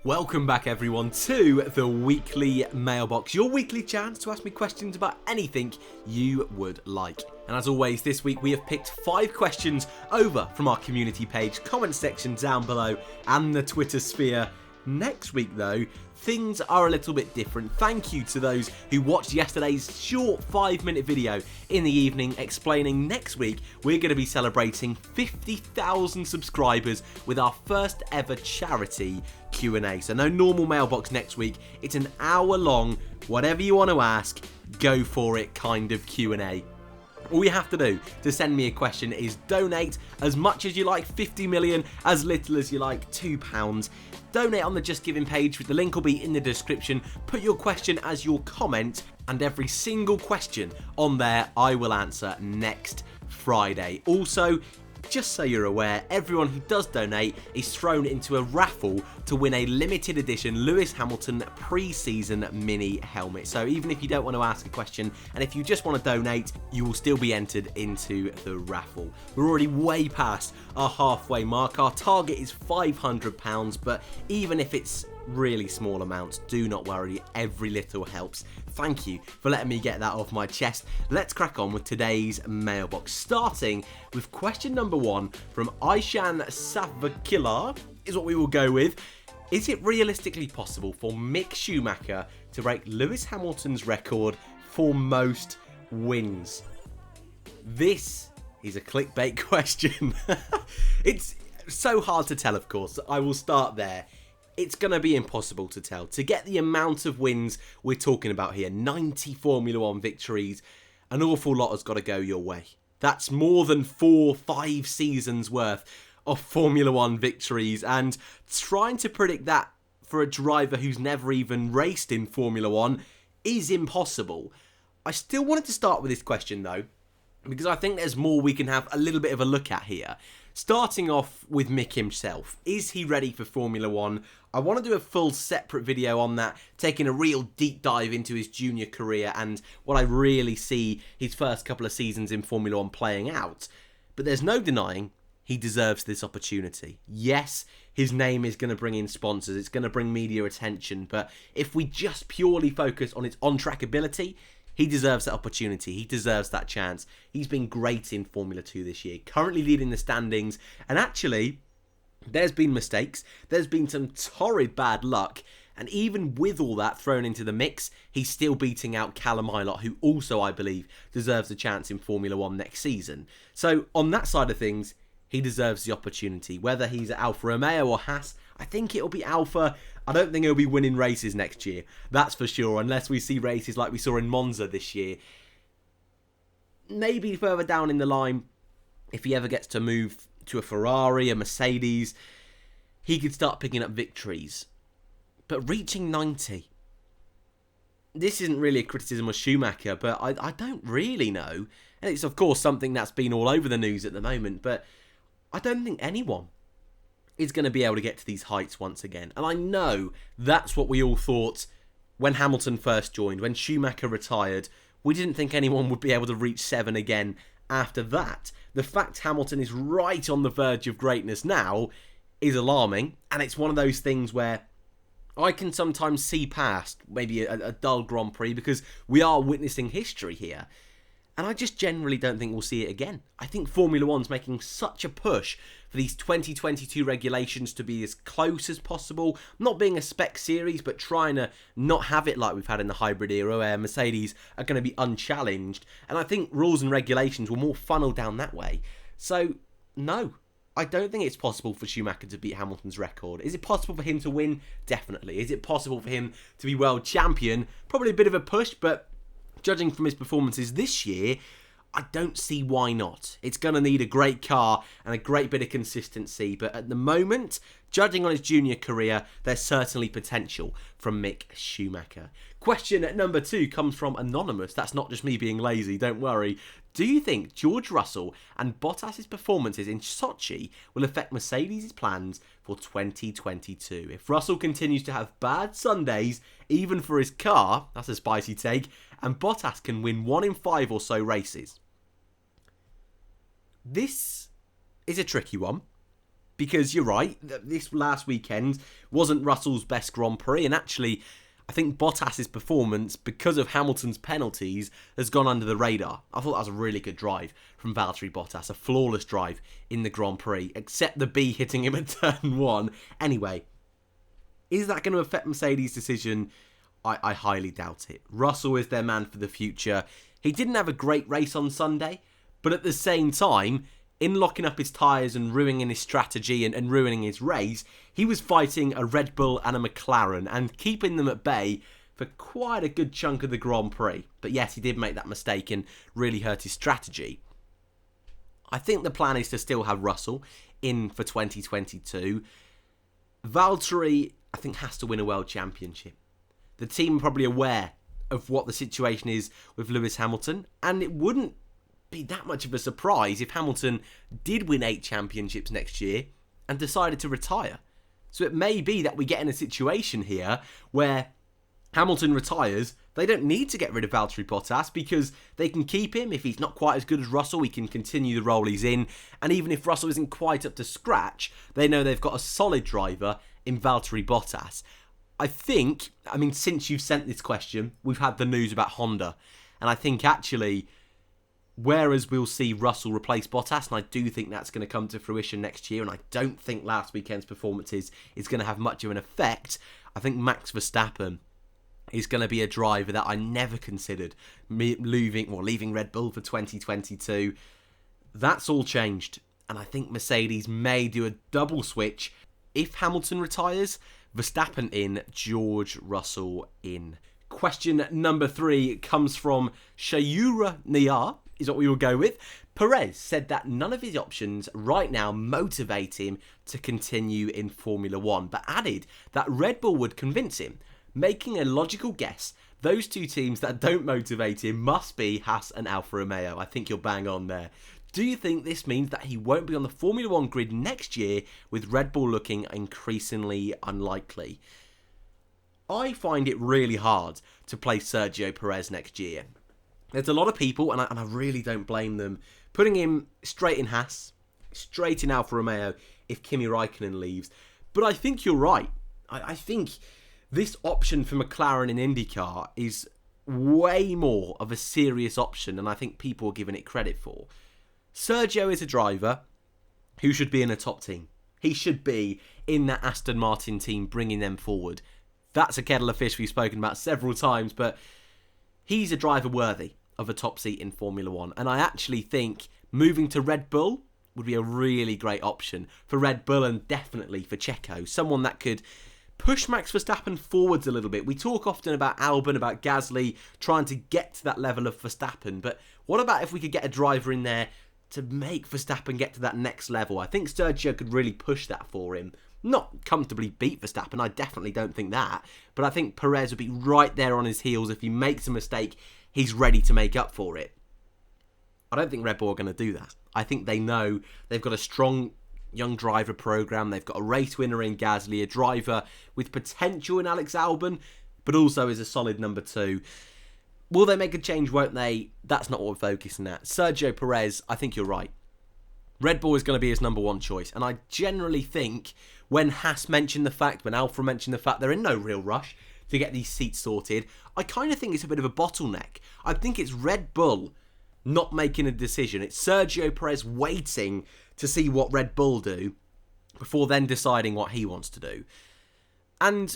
Welcome back everyone to the weekly mailbox, your weekly chance to ask me questions about anything you would like. And as always, this week we have picked 5 questions over from our community page, comment section down below, and the Twitter sphere. Next week though, things are a little bit different. Thank you to those who watched yesterday's short 5-minute video in the evening explaining next week we're going to be celebrating 50,000 subscribers with our first ever charity Q&A. So no normal mailbox next week, it's an hour long, whatever you want to ask, go for it kind of Q&A. All you have to do to send me a question is donate as much as you like, 50 million, as little as you like, £2. Donate on the Just Giving page, the link will be in the description. Put your question as your comment, and every single question on there I will answer next Friday. Also, just so you're aware, everyone who does donate is thrown into a raffle to win a limited edition Lewis Hamilton pre-season mini helmet. So even if you don't want to ask a question, and if you just want to donate, you will still be entered into the raffle. We're already way past our halfway mark. Our target is £500, but even if it's really small amounts, do not worry, every little helps. Thank you for letting me get that off my chest. Let's crack on with today's mailbox, starting with question number 1 from Aishan Savakila is what we will go with. Is it realistically possible for Mick Schumacher to break Lewis Hamilton's record for most wins? This is a clickbait question. It's so hard to tell, of course. I will start there. It's going to be impossible to tell. To get the amount of wins we're talking about here, 90 Formula 1 victories, an awful lot has got to go your way. That's more than 4-5 seasons worth of Formula 1 victories, and trying to predict that for a driver who's never even raced in Formula 1 is impossible. I still wanted to start with this question though, because I think there's more we can have a little bit of a look at here. Starting off with Mick himself. Is he ready for Formula 1? I want to do a full separate video on that, taking a real deep dive into his junior career and what I really see his first couple of seasons in Formula 1 playing out. But there's no denying he deserves this opportunity. Yes, his name is going to bring in sponsors, it's going to bring media attention, but if we just purely focus on its on-track ability, he deserves that opportunity. He deserves that chance. He's been great in Formula 2 this year, currently leading the standings. And actually, there's been mistakes. There's been some torrid bad luck. And even with all that thrown into the mix, he's still beating out Callum Ilott, who also, I believe, deserves a chance in Formula 1 next season. So on that side of things, he deserves the opportunity. Whether he's at Alfa Romeo or Haas, I think it'll be Alfa. I don't think he'll be winning races next year. That's for sure, unless we see races like we saw in Monza this year. Maybe further down in the line, if he ever gets to move to a Ferrari, a Mercedes, he could start picking up victories. But reaching 90, this isn't really a criticism of Schumacher, but I don't really know. And it's of course something that's been all over the news at the moment, but I don't think anyone is going to be able to get to these heights once again. And I know that's what we all thought when Hamilton first joined, when Schumacher retired. We didn't think anyone would be able to reach 7 again after that. The fact Hamilton is right on the verge of greatness now is alarming, and it's one of those things where I can sometimes see past maybe a dull Grand Prix because we are witnessing history here. And I just generally don't think we'll see it again. I think Formula 1's making such a push for these 2022 regulations to be as close as possible. Not being a spec series, but trying to not have it like we've had in the hybrid era where Mercedes are going to be unchallenged. And I think rules and regulations will more funnel down that way. So, no, I don't think it's possible for Schumacher to beat Hamilton's record. Is it possible for him to win? Definitely. Is it possible for him to be world champion? Probably a bit of a push, but judging from his performances this year, I don't see why not. It's going to need a great car and a great bit of consistency, but at the moment, judging on his junior career, there's certainly potential from Mick Schumacher. Question number 2 comes from Anonymous. That's not just me being lazy, don't worry. Do you think George Russell and Bottas' performances in Sochi will affect Mercedes' plans for 2022? If Russell continues to have bad Sundays, even for his car, that's a spicy take, and Bottas can win 1 in 5 or so races. This is a tricky one. Because you're right, this last weekend wasn't Russell's best Grand Prix, and actually, I think Bottas's performance, because of Hamilton's penalties, has gone under the radar. I thought that was a really good drive from Valtteri Bottas, a flawless drive in the Grand Prix, except the B hitting him at turn 1. Anyway, is that going to affect Mercedes' decision? I highly doubt it. Russell is their man for the future. He didn't have a great race on Sunday, but at the same time, in locking up his tyres and ruining his strategy and ruining his race, he was fighting a Red Bull and a McLaren and keeping them at bay for quite a good chunk of the Grand Prix. But yes, he did make that mistake and really hurt his strategy. I think the plan is to still have Russell in for 2022. Valtteri, I think, has to win a World Championship. The team are probably aware of what the situation is with Lewis Hamilton, and it wouldn't be that much of a surprise if Hamilton did win 8 championships next year and decided to retire. So it may be that we get in a situation here where Hamilton retires, they don't need to get rid of Valtteri Bottas because they can keep him. If he's not quite as good as Russell, he can continue the role he's in. And even if Russell isn't quite up to scratch, they know they've got a solid driver in Valtteri Bottas. I think, since you've sent this question, we've had the news about Honda. And I think actually, whereas we'll see Russell replace Bottas, and I do think that's going to come to fruition next year, and I don't think last weekend's performances is going to have much of an effect, I think Max Verstappen is going to be a driver that I never considered leaving Red Bull for 2022. That's all changed, and I think Mercedes may do a double switch. If Hamilton retires, Verstappen in, George Russell in. Question number 3 comes from Shayura Niyar, is what we will go with. Perez said that none of his options right now motivate him to continue in Formula 1, but added that Red Bull would convince him. Making a logical guess, those 2 teams that don't motivate him must be Haas and Alfa Romeo. I think you're bang on there. Do you think this means that he won't be on the Formula 1 grid next year, with Red Bull looking increasingly unlikely? I find it really hard to play Sergio Perez next year. There's a lot of people, and I really don't blame them, putting him straight in Haas, straight in Alfa Romeo if Kimi Raikkonen leaves. But I think you're right. I think this option for McLaren in IndyCar is way more of a serious option than I think people are giving it credit for. Sergio is a driver who should be in a top team. He should be in that Aston Martin team, bringing them forward. That's a kettle of fish we've spoken about several times, but he's a driver worthy of a top seat in Formula 1. And I actually think moving to Red Bull would be a really great option for Red Bull and definitely for Checo. Someone that could push Max Verstappen forwards a little bit. We talk often about Albon, about Gasly, trying to get to that level of Verstappen. But what about if we could get a driver in there to make Verstappen get to that next level? I think Sergio could really push that for him. Not comfortably beat Verstappen, I definitely don't think that. But I think Perez would be right there on his heels. If he makes a mistake, he's ready to make up for it. I don't think Red Bull are going to do that. I think they know they've got a strong young driver program. They've got a race winner in Gasly, a driver with potential in Alex Albon, but also is a solid number 2. Will they make a change, won't they? That's not what we're focusing at. Sergio Perez, I think you're right. Red Bull is going to be his number 1 choice. And I generally think when Haas mentioned the fact, when Alfa mentioned the fact, they're in no real rush to get these seats sorted. I kind of think it's a bit of a bottleneck. I think it's Red Bull not making a decision. It's Sergio Perez waiting to see what Red Bull do before then deciding what he wants to do. And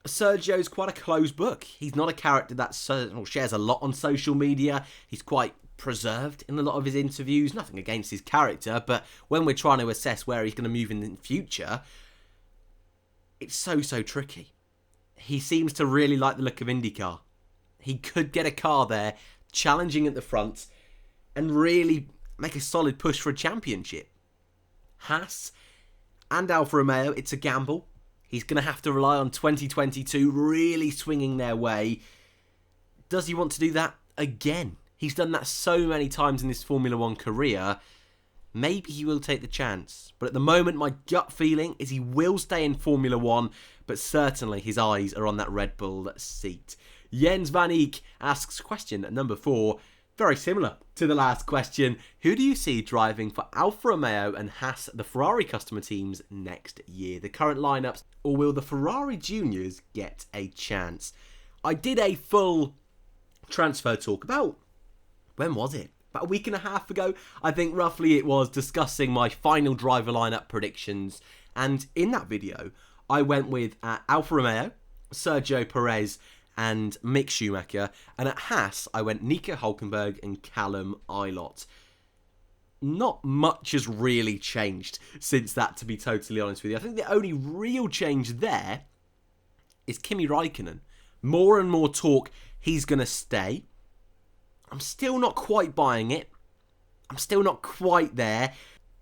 Sergio's quite a closed book. He's not a character that shares a lot on social media. He's quite preserved in a lot of his interviews. Nothing against his character, but when we're trying to assess where he's going to move in the future, it's so tricky. He seems to really like the look of IndyCar. He could get a car there, challenging at the front, and really make a solid push for a championship. Haas and Alfa Romeo, it's a gamble. He's going to have to rely on 2022 really swinging their way. Does he want to do that again? He's done that so many times in his Formula 1 career. Maybe he will take the chance. But at the moment, my gut feeling is he will stay in Formula 1, but certainly his eyes are on that Red Bull seat. Jens Van Eyck asks question number 4. very similar to the last question. Who do you see driving for Alfa Romeo and Haas, the Ferrari customer teams, next year? The current lineups, or will the Ferrari juniors get a chance? I did a full transfer talk about, when was it? About a week and a half ago, I think roughly it was, discussing my final driver lineup predictions. And in that video, I went with Alfa Romeo, Sergio Perez and Mick Schumacher. And at Haas, I went Nico Hülkenberg and Callum Ilott. Not much has really changed since that, to be totally honest with you. I think the only real change there is Kimi Räikkönen. More and more talk he's going to stay. I'm still not quite buying it. I'm still not quite there.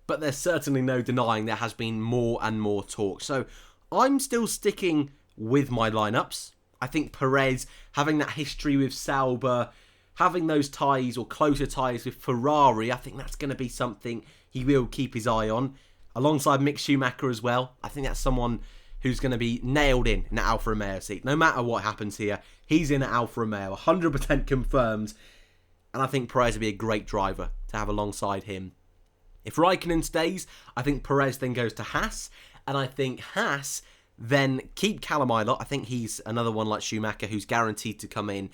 But there's certainly no denying there has been more and more talk. So I'm still sticking with my lineups. I think Perez, having that history with Sauber, having those ties or closer ties with Ferrari, I think that's going to be something he will keep his eye on. Alongside Mick Schumacher as well. I think that's someone who's going to be nailed in the Alfa Romeo seat. No matter what happens here, he's in at Alfa Romeo, 100% confirmed. And I think Perez will be a great driver to have alongside him. If Raikkonen stays, I think Perez then goes to Haas. And I think Haas then keep Callum Ilott. I think he's another one like Schumacher who's guaranteed to come in.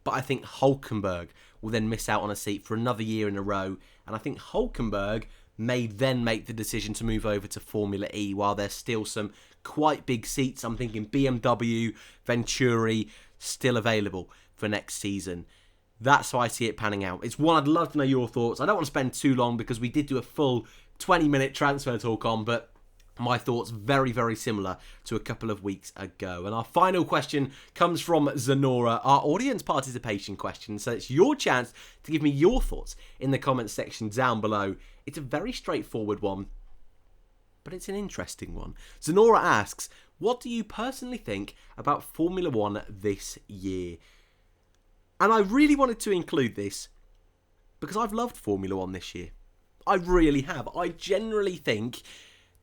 But I think Hülkenberg will then miss out on a seat for another year in a row. And I think Hülkenberg may then make the decision to move over to Formula E while there's still some quite big seats. I'm thinking BMW, Venturi, still available for next season. That's how I see it panning out. It's one I'd love to know your thoughts. I don't want to spend too long because we did do a full 20-minute transfer talk on, but my thoughts very, very similar to a couple of weeks ago. And our final question comes from Zenora, our audience participation question. So it's your chance to give me your thoughts in the comments section down below. It's a very straightforward one, but it's an interesting one. Zenora asks, what do you personally think about Formula One this year? And I really wanted to include this because I've loved Formula One this year. I really have. I generally think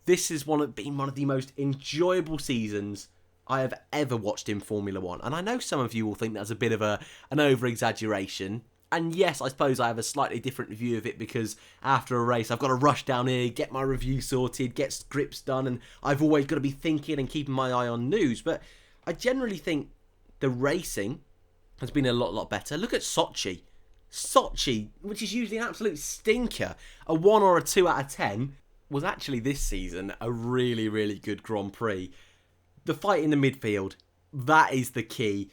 this has been one of the most enjoyable seasons I have ever watched in Formula One. And I know some of you will think that's a bit of an over-exaggeration. And yes, I suppose I have a slightly different view of it because after a race, I've got to rush down here, get my review sorted, get scripts done, and I've always got to be thinking and keeping my eye on news. But I generally think the racing has been a lot better. Look at Sochi. Sochi, which is usually an absolute stinker, a 1 or a 2 out of 10, was actually this season a really, really good Grand Prix. The fight in the midfield, that is the key.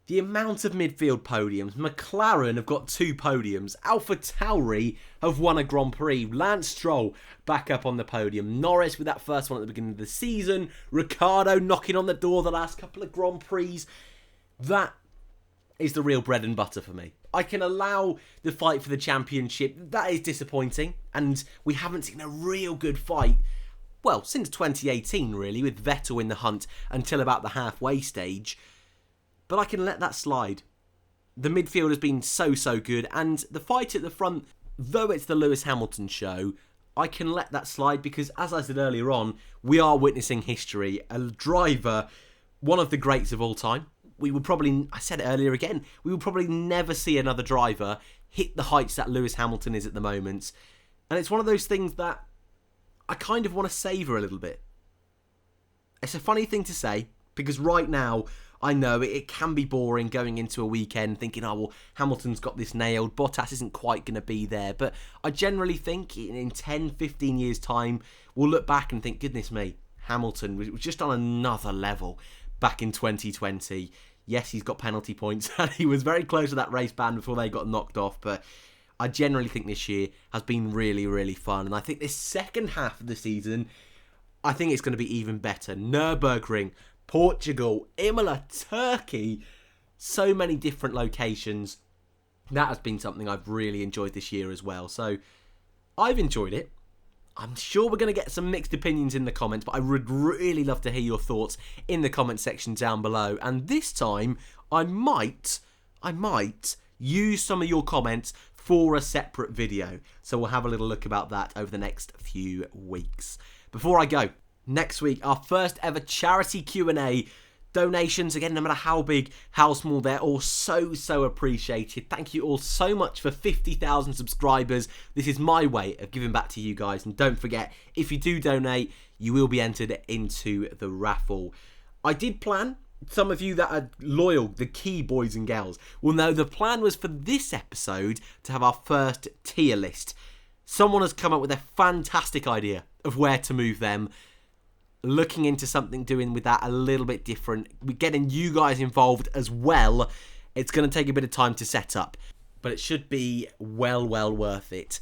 The amount of midfield podiums. McLaren have got 2 podiums. AlphaTauri have won a Grand Prix. Lance Stroll back up on the podium. Norris with that first one at the beginning of the season. Ricciardo knocking on the door the last couple of Grand Prix. That is the real bread and butter for me. I can allow the fight for the championship. That is disappointing. And we haven't seen a real good fight, well, since 2018 really, with Vettel in the hunt until about the halfway stage. But I can let that slide. The midfield has been so good. And the fight at the front, though it's the Lewis Hamilton show, I can let that slide because, as I said earlier on, we are witnessing history. A driver, one of the greats of all time. We will probably, I said it earlier again, we will probably never see another driver hit the heights that Lewis Hamilton is at the moment. And it's one of those things that I kind of want to savour a little bit. It's a funny thing to say, because right now, I know it can be boring going into a weekend thinking, oh, well, Hamilton's got this nailed, Bottass isn't quite going to be there. But I generally think in 10, 15 years' time, we'll look back and think, goodness me, Hamilton was just on another level back in 2020. Yes, he's got penalty points, and he was very close to that race ban before they got knocked off, but I generally think this year has been really, really fun, and I think this second half of the season, I think it's going to be even better. Nürburgring, Portugal, Imola, Turkey, so many different locations. That has been something I've really enjoyed this year as well, so I've enjoyed it. I'm sure we're going to get some mixed opinions in the comments, but I would really love to hear your thoughts in the comment section down below. And this time, I might use some of your comments for a separate video. So we'll have a little look about that over the next few weeks. Before I go, next week, our first ever charity Q&A Donations, again, no matter how big, how small, they're all so appreciated. Thank you all so much for 50,000 subscribers. This is my way of giving back to you guys. And don't forget, if you do donate, you will be entered into the raffle. I did plan, some of you that are loyal, the key boys and girls, will know the plan was for this episode to have our first tier list. Someone has come up with a fantastic idea of where to move them. Looking into something doing with that a little bit different. We're getting you guys involved as well. It's going to take a bit of time to set up, but it should be well worth it.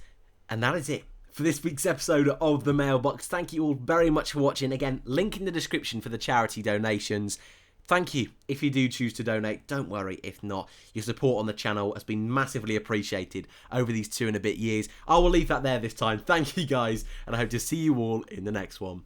And that is it for this week's episode of The Mailbox. Thank you all very much for watching. Again, link in the description for the charity donations. Thank you if you do choose to donate. Don't worry if not. Your support on the channel has been massively appreciated over these 2 and a bit years. I will leave that there this time. Thank you guys, and I hope to see you all in the next one.